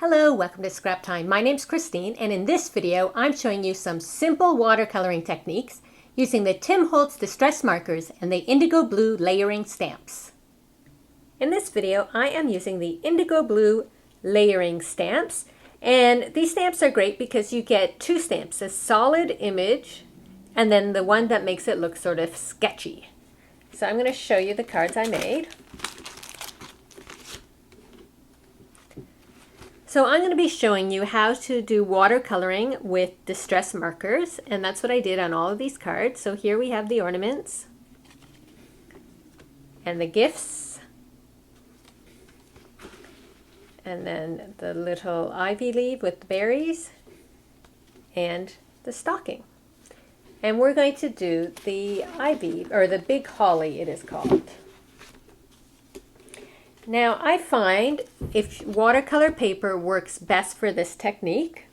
Hello, welcome to Scrap Time. My name's Christine, and in this video I'm showing you some simple watercoloring techniques using the Tim Holtz Distress Markers and the IndigoBlu Layering Stamps. In this video I am using the IndigoBlu Layering Stamps, and these stamps are great because you get two stamps, a solid image and then the one that makes it look sort of sketchy. So I'm going to show you the cards I made. So I'm going to be showing you how to do watercoloring with distress markers, and that's what I did on all of these cards. So here we have the ornaments and the gifts, and then the little ivy leaf with the berries and the stocking. And we're going to do the ivy, or the big holly it is called. Now I find if watercolor paper works best for this technique.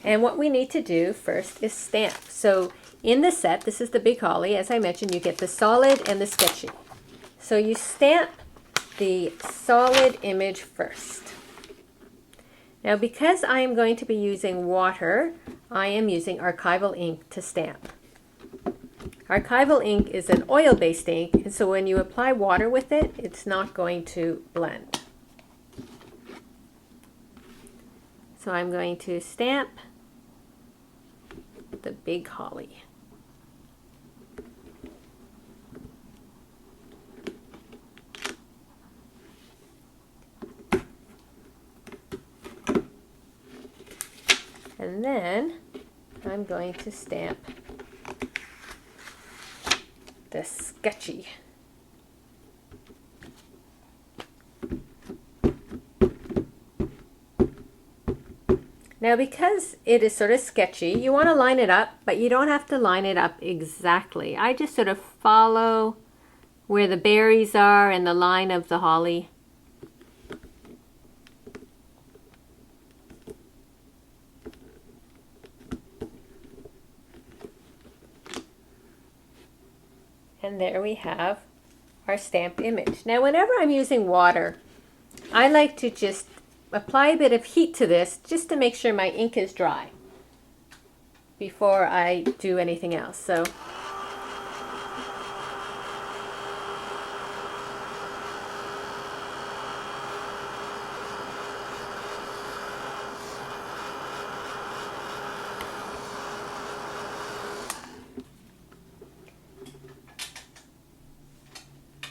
And what we need to do first is stamp. So in the set, this is the big holly, as I mentioned, you get the solid and the sketchy. So you stamp the solid image first. Now because I am going to be using water, I am using archival ink to stamp. Archival ink is an oil-based ink, and so when you apply water with it, it's not going to blend. So I'm going to stamp the big holly. And then I'm going to stamp the sketchy. Now because it is sort of sketchy, you want to line it up, but you don't have to line it up exactly. I just sort of follow where the berries are and the line of the holly. And there we have our stamped image. Now whenever I'm using water, I like to just apply a bit of heat to this just to make sure my ink is dry before I do anything else. So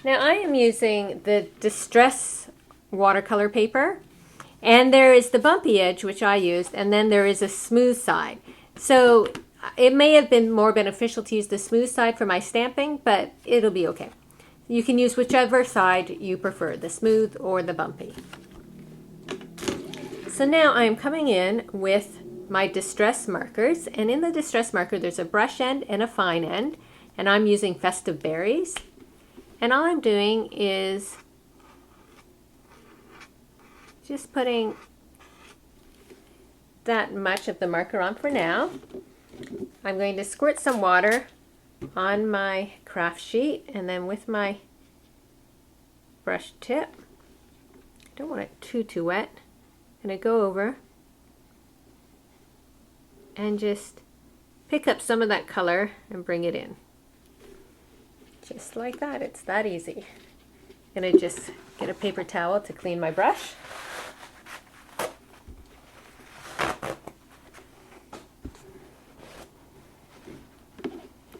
now I am using the Distress watercolor paper, and there is the bumpy edge, which I used, and then there is a smooth side. So it may have been more beneficial to use the smooth side for my stamping, but it'll be okay. You can use whichever side you prefer, the smooth or the bumpy. So now I'm coming in with my distress markers, and in the distress marker there's a brush end and a fine end, and I'm using Festive Berries. And all I'm doing is just putting that much of the marker on for now. I'm going to squirt some water on my craft sheet, and then with my brush tip, I don't want it too wet, I'm going to go over and just pick up some of that color and bring it in. Just like that, it's that easy. I'm going to just get a paper towel to clean my brush.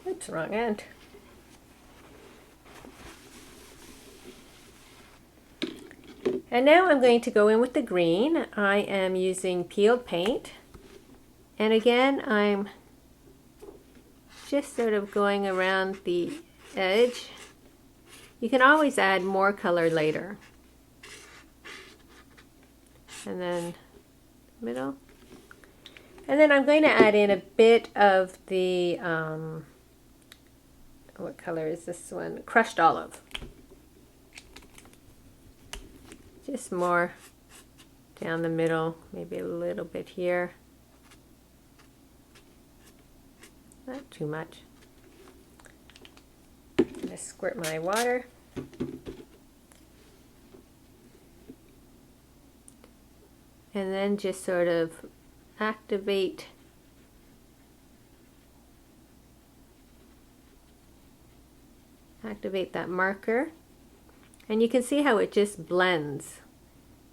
Oops, wrong end. And now I'm going to go in with the green. I am using peeled paint. And again, I'm just sort of going around the edge. You can always add more color later. And then middle. And then I'm going to add in a bit of the, what color is this one? Crushed olive. Just more down the middle, maybe a little bit here. Not too much. I'm going to squirt my water. and then just sort of activate that marker, and you can see how it just blends.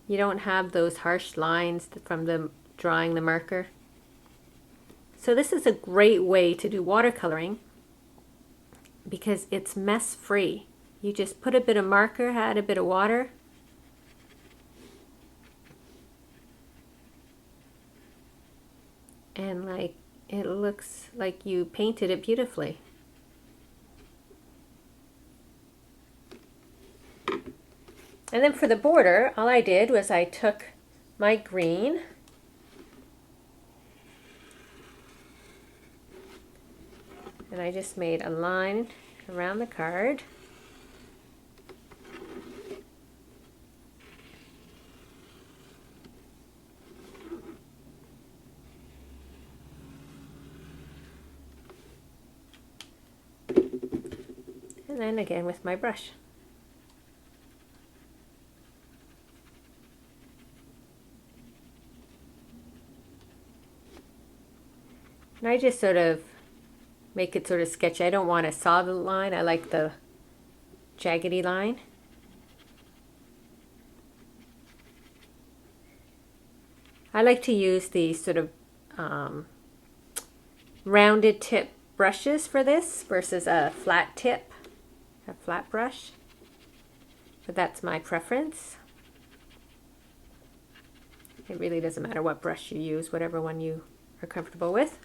You don't have those harsh lines from the drawing the marker. So this is a great way to do watercoloring because it's mess free. You just put a bit of marker, add a bit of water, and like it looks like you painted it beautifully. And then for the border, all I did was I took my green and I just made a line around the card. And then again with my brush. And I just sort of make it sort of sketchy. I don't want a solid line. I like the jaggedy line. I like to use the sort of rounded tip brushes for this versus a flat tip, a flat brush. But that's my preference. It really doesn't matter what brush you use, whatever one you are comfortable with.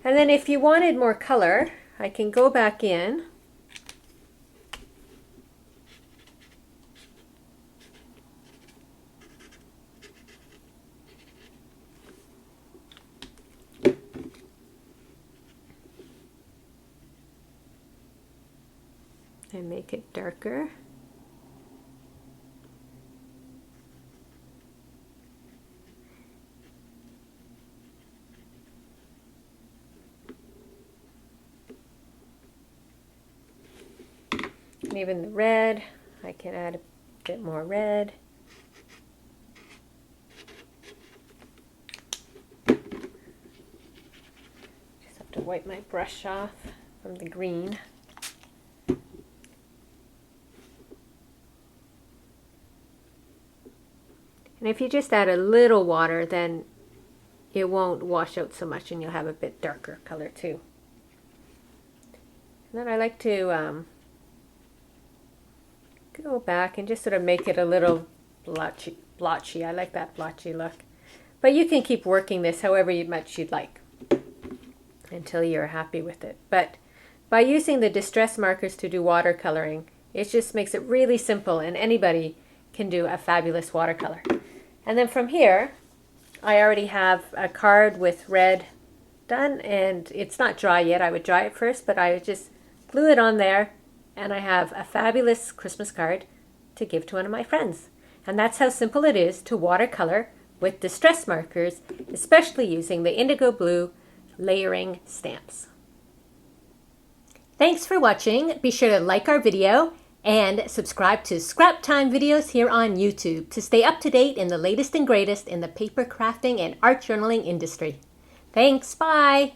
And then if you wanted more color, I can go back in and make it darker. And even the red, I can add a bit more red. Just have to wipe my brush off from the green. And if you just add a little water, then it won't wash out so much and you'll have a bit darker color too. And then I like to go back and just sort of make it a little blotchy. I like that blotchy look. But you can keep working this however much you'd like until you're happy with it. But by using the distress markers to do watercoloring, it just makes it really simple and anybody can do a fabulous watercolor. And then from here, I already have a card with red done, and it's not dry yet. I would dry it first, but I just glue it on there, and I have a fabulous Christmas card to give to one of my friends. And that's how simple it is to watercolor with distress markers, especially using the IndigoBlu Layering Stamps. Thanks for watching. Be sure to like our video and subscribe to Scrap Time videos here on YouTube to stay up to date in the latest and greatest in the paper crafting and art journaling industry. Thanks, bye!